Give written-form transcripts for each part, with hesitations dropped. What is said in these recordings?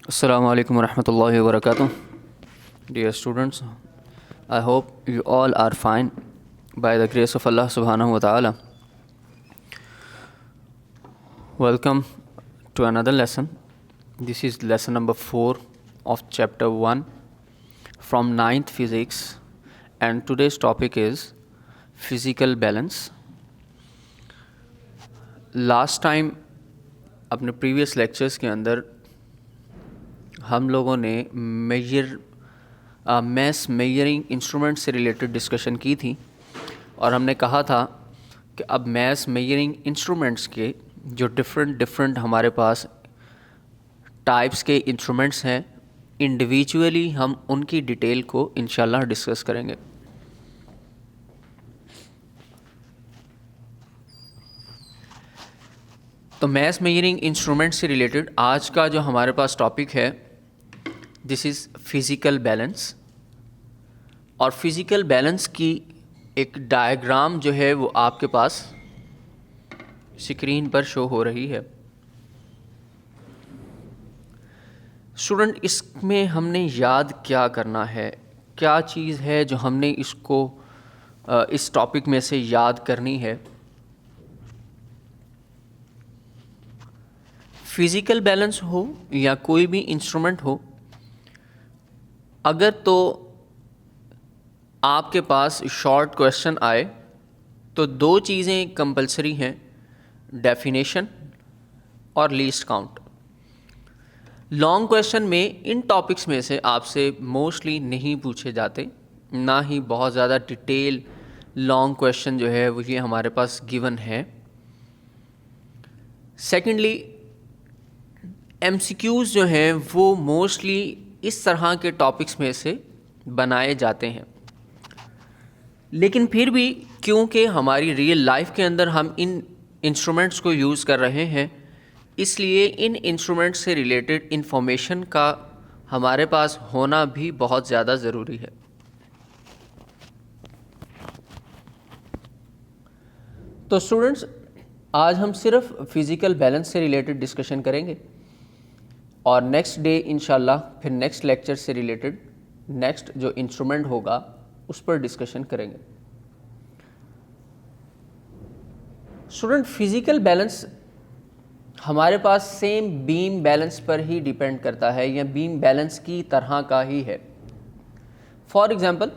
Assalamu alaikum warahmatullahi wabarakatuh. Dear students, I hope you all are fine by the grace of Allah subhanahu wa ta'ala. Welcome to another lesson. This is lesson number 4 of chapter 1 from 9th physics, and today's topic is physical balance. Last time अपने previous lectures के अंदर हम लोगों ने mess measuring instrument से related discussion की थी और हमने कहा था कि अब मैस मेजरिंग इंस्ट्रूमेंट्स के जो डिफरेंट हमारे पास टाइप्स के इंस्ट्रूमेंट्स हैं, इंडिविजुअली हम उनकी डिटेल को इंशाल्लाह डिस्कस करेंगे। तो मैस मेजरिंग इंस्ट्रूमेंट से रिलेटेड आज का जो हमारे पास टॉपिक है, दिस इज़ फिज़िकल बैलेंस। और फिज़िकल बैलेंस की एक डायग्राम जो है वो आपके पास स्क्रीन पर शो हो रही है। स्टूडेंट, इसमें हमने याद क्या करना है, क्या चीज़ है जो हमने इसको इस टॉपिक में से याद करनी है। फिज़िकल बैलेंस हो या कोई भी इंस्ट्रूमेंट हो, अगर तो आपके पास शॉर्ट क्वेश्चन आए तो दो चीज़ें कंपलसरी हैं, डेफिनेशन और लीस्ट काउंट। लॉन्ग क्वेश्चन में इन टॉपिक्स में से आपसे मोस्टली नहीं पूछे जाते, ना ही बहुत ज़्यादा डिटेल लॉन्ग क्वेश्चन जो है वो ये हमारे पास गिवन है। सेकेंडली, एमसीक्यूज़ जो हैं वो मोस्टली इस तरह के टॉपिक्स में से बनाए जाते हैं, लेकिन फिर भी क्योंकि हमारी रियल लाइफ के अंदर हम इन इंस्ट्रूमेंट्स को यूज़ कर रहे हैं, इसलिए इन इंस्ट्रूमेंट्स से रिलेटेड इंफॉर्मेशन का हमारे पास होना भी बहुत ज़्यादा ज़रूरी है। तो स्टूडेंट्स, आज हम सिर्फ फिज़िकल बैलेंस से रिलेटेड डिस्कशन करेंगे और नेक्स्ट डे इंशाल्लाह फिर नेक्स्ट लेक्चर से रिलेटेड नेक्स्ट जो इंस्ट्रूमेंट होगा उस पर डिस्कशन करेंगे। स्टूडेंट, फिज़िकल बैलेंस हमारे पास सेम बीम बैलेंस पर ही डिपेंड करता है या बीम बैलेंस की तरह का ही है। फॉर एग्ज़ाम्पल,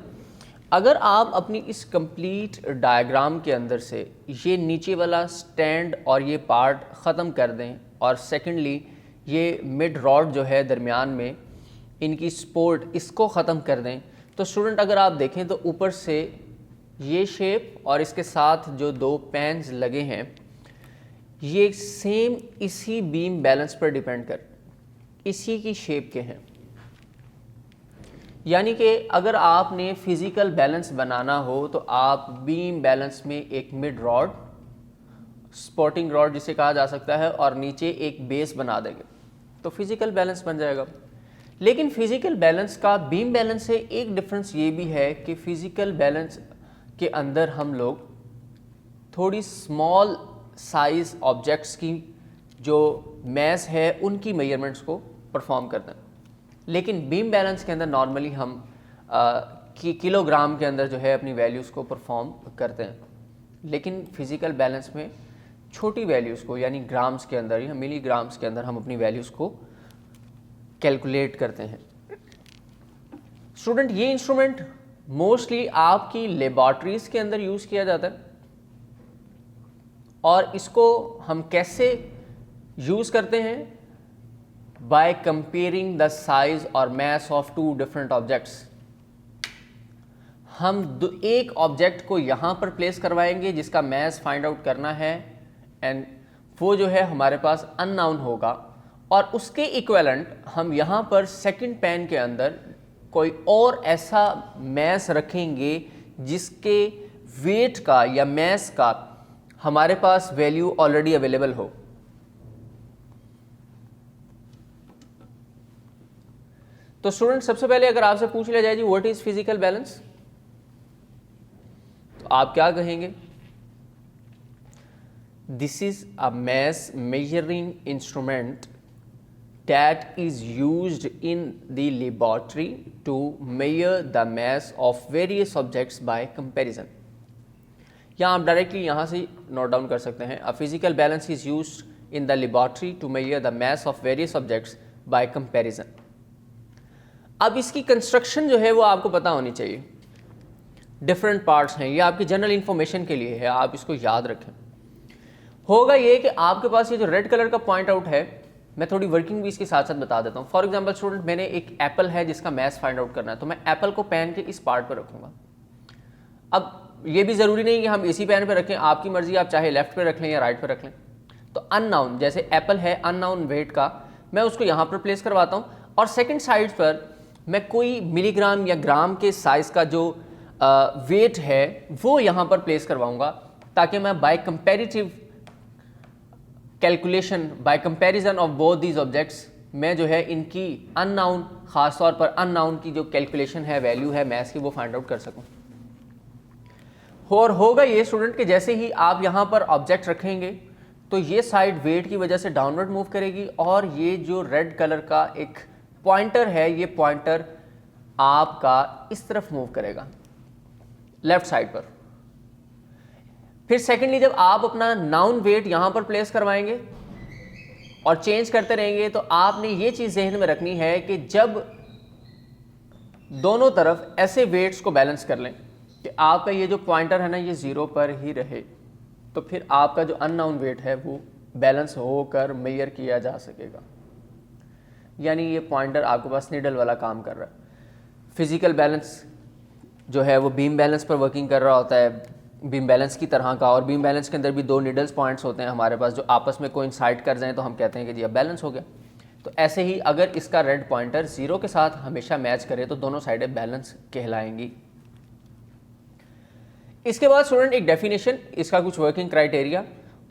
अगर आप अपनी इस कंप्लीट डायग्राम के अंदर से ये नीचे वाला स्टैंड और ये पार्ट ख़त्म कर दें और सेकेंडली ये मिड रॉड जो है दरमियान में इनकी सपोर्ट, इसको ख़त्म कर दें, तो स्टूडेंट अगर आप देखें तो ऊपर से ये शेप और इसके साथ जो दो पैन्स लगे हैं ये सेम इसी बीम बैलेंस पर डिपेंड कर इसी की शेप के हैं। यानी कि अगर आपने फिज़िकल बैलेंस बनाना हो तो आप बीम बैलेंस में एक मिड रॉड, सपोर्टिंग रॉड जिसे कहा जा सकता है, और नीचे एक बेस बना देंगे तो फिज़िकल बैलेंस बन जाएगा। लेकिन फ़िज़िकल बैलेंस का बीम बैलेंस से एक डिफरेंस ये भी है कि फ़िज़िकल बैलेंस के अंदर हम लोग थोड़ी स्मॉल साइज़ ऑब्जेक्ट्स की जो मैस है उनकी मेजरमेंट्स को परफॉर्म करते हैं, लेकिन बीम बैलेंस के अंदर नॉर्मली हम किलोग्राम के अंदर जो है अपनी वैल्यूज़ को परफॉर्म करते हैं। लेकिन फ़िज़िकल बैलेंस में छोटी वैल्यूज़ को यानी ग्राम्स के अंदर या मिलीग्राम्स के अंदर हम अपनी वैल्यूज़ को कैलकुलेट करते हैं। स्टूडेंट, ये इंस्ट्रूमेंट मोस्टली आपकी लेबॉर्ट्रीज़ के अंदर यूज़ किया जाता है और इसको हम कैसे यूज़ करते हैं, बाय कंपेयरिंग द साइज और mass of two different objects. हम एक ऑब्जेक्ट को यहाँ पर प्लेस करवाएंगे जिसका मैस फाइंड आउट करना है एंड वो जो है हमारे पास अननाउन होगा, और उसके इक्विवेलेंट हम यहाँ पर सेकंड पैन के अंदर कोई और ऐसा मैस रखेंगे जिसके वेट का या मैस का हमारे पास वैल्यू ऑलरेडी अवेलेबल हो। तो स्टूडेंट, सबसे पहले अगर आपसे पूछ लिया जाए जी व्हाट इज फिजिकल बैलेंस, तो आप क्या कहेंगे? This is a mass measuring instrument that is used in the laboratory to measure the mass of various objects by comparison. यहाँ आप डायरेक्टली यहाँ से नोट डाउन कर सकते हैं, a physical balance is used in the laboratory to measure the mass of various objects by comparison. अब इसकी construction जो है वो आपको पता होनी चाहिए, डिफरेंट पार्ट्स हैं, ये आपकी जनरल इंफॉर्मेशन के लिए है, आप इसको याद रखें। होगा ये कि आपके पास ये जो रेड कलर का पॉइंट आउट है, मैं थोड़ी वर्किंग भी इसके साथ साथ बता देता हूँ। फॉर एग्जांपल स्टूडेंट, मैंने एक एप्पल है जिसका मैथ फाइंड आउट करना है, तो मैं एप्पल को पेन के इस पार्ट पर रखूँगा। अब ये भी ज़रूरी नहीं कि हम इसी पेन पर रखें, आपकी मर्जी, आप चाहे लेफ्ट पर रख लें या राइट पर रख लें। तो अननाउन, जैसे एप्पल है अननाउन वेट का, मैं उसको यहाँ पर प्लेस करवाता हूँ, और सेकेंड साइड पर मैं कोई मिलीग्राम या ग्राम के साइज़ का जो वेट है वो यहाँ पर प्लेस करवाऊँगा, ताकि मैं by comparative calculation, by comparison of both these objects, मैं जो है इनकी अननाउन, ख़ास तौर पर अननाउन की जो कैलकुलेशन है, वैल्यू है मैथ्स की, वो फाइंड आउट कर सकूं। और होगा ये स्टूडेंट कि जैसे ही आप यहाँ पर ऑब्जेक्ट रखेंगे तो ये साइड वेट की वजह से डाउनवर्ड मूव करेगी, और ये जो रेड कलर का एक पॉइंटर है, ये पॉइंटर आपका इस तरफ मूव करेगा, लेफ्ट साइड पर। फिर सेकेंडली जब आप अपना नाउन वेट यहां पर प्लेस करवाएंगे और चेंज करते रहेंगे, तो आपने ये चीज़ जहन में रखनी है कि जब दोनों तरफ ऐसे वेट्स को बैलेंस कर लें कि आपका ये जो पॉइंटर है ना ये ज़ीरो पर ही रहे, तो फिर आपका जो अननाउन वेट है वो बैलेंस होकर मेजर किया जा सकेगा। यानी ये पॉइंटर आपके पास नीडल वाला काम कर रहा है। फिजिकल बैलेंस जो है वो बीम बैलेंस पर वर्किंग कर रहा होता है, बीम बैलेंस की तरह का, और बीम बैलेंस के अंदर भी दो नीडल्स पॉइंट्स होते हैं हमारे पास, जो आपस में कोइंसाइड कर जाएं तो हम कहते हैं कि जी अब बैलेंस हो गया। तो ऐसे ही अगर इसका रेड पॉइंटर ज़ीरो के साथ हमेशा मैच करे तो दोनों साइडें बैलेंस कहलाएंगी। इसके बाद स्टूडेंट एक डेफिनेशन, इसका कुछ वर्किंग क्राइटेरिया,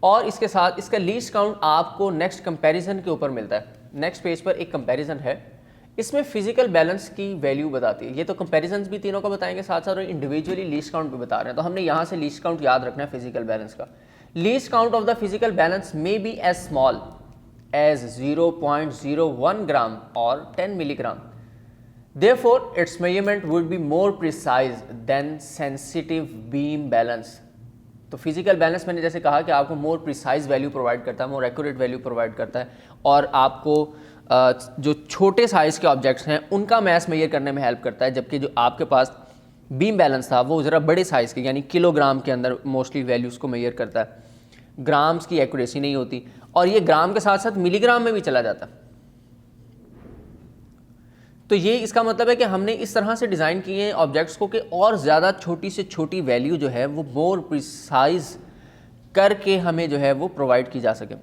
और इसके साथ इसका लीस्ट काउंट आपको नेक्स्ट कंपैरिजन के ऊपर मिलता है। नेक्स्ट पेज पर एक कंपैरिजन है, इसमें फिजिकल बैलेंस की वैल्यू बताती है। ये तो कंपैरिजन्स भी तीनों का बताएंगे, साथ साथ इंडिविजुअली लीस्ट काउंट भी बता रहे हैं, तो हमने यहाँ से लीस्ट काउंट याद रखना है फिजिकल बैलेंस का। Least count of the physical balance may be as small as 0.01 gram और 10 milligram. Therefore, its measurement would be more precise than sensitive beam balance. तो फिजिकल बैलेंस मैंने जैसे कहा कि आपको मोर प्रिसाइज वैल्यू प्रोवाइड करता है, मोर एक्यूरेट वैल्यू प्रोवाइड करता है, और आपको जो छोटे साइज़ के ऑब्जेक्ट्स हैं उनका मैथ मेजर करने में हेल्प करता है, जबकि जो आपके पास बीम बैलेंस था वो ज़रा बड़े साइज़ के, यानी किलोग्राम के अंदर मोस्टली वैल्यूज़ को मेजर करता है, ग्राम्स की एक्यूरेसी नहीं होती, और ये ग्राम के साथ साथ मिलीग्राम में भी चला जाता है। तो ये इसका मतलब है कि हमने इस तरह से डिज़ाइन किए हैं ऑब्जेक्ट्स को कि और ज़्यादा छोटी से छोटी वैल्यू जो है वो मोर प्रिसाइज करके हमें जो है वो प्रोवाइड की जा सके।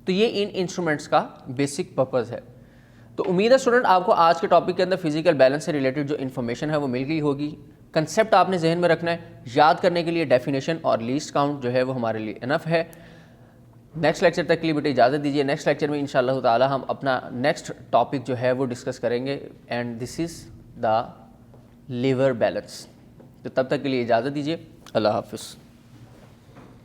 तो ये इन इंस्ट्रूमेंट्स का बेसिक पर्पज़ है। तो उम्मीद है स्टूडेंट आपको आज के टॉपिक के अंदर फिजिकल बैलेंस से रिलेटेड जो इन्फॉर्मेशन है वो मिल गई होगी। कंसेप्ट आपने जहन में रखना है, याद करने के लिए डेफिनेशन और लीस्ट काउंट जो है वो हमारे लिए इनफ है। नेक्स्ट लेक्चर तक के लिए बेटे इजाज़त दीजिए। नेक्स्ट लेक्चर में इंशाअल्लाह ताला हम अपना नेक्स्ट टॉपिक जो है वो डिस्कस करेंगे, and this is the liver balance. तो तब तक के लिए इजाज़त दीजिए। अल्लाह हाफिज़।